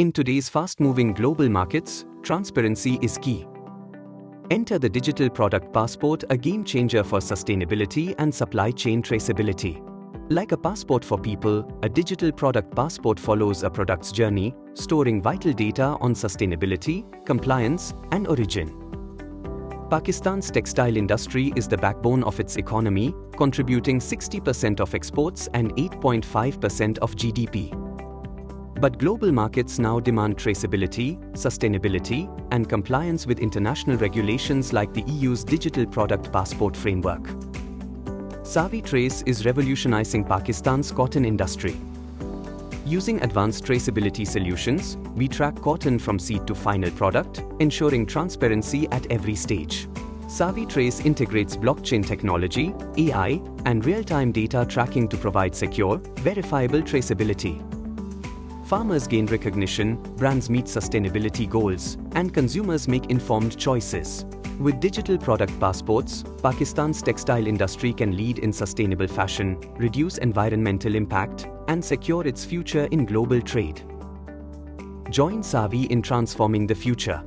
In today's fast-moving global markets, transparency is key. Enter the Digital Product Passport, a game-changer for sustainability and supply chain traceability. Like a passport for people, a digital product passport follows a product's journey, storing vital data on sustainability, compliance, and origin. Pakistan's textile industry is the backbone of its economy, contributing 60% of exports and 8.5% of GDP. But global markets now demand traceability, sustainability, and compliance with international regulations like the EU's Digital Product Passport framework. SAWiE Trace is revolutionizing Pakistan's cotton industry. Using advanced traceability solutions, we track cotton from seed to final product, ensuring transparency at every stage. SAWiE Trace integrates blockchain technology, AI, and real-time data tracking to provide secure, verifiable traceability. Farmers gain recognition, brands meet sustainability goals, and consumers make informed choices. With digital product passports, Pakistan's textile industry can lead in sustainable fashion, reduce environmental impact, and secure its future in global trade. Join SAWiE in transforming the future.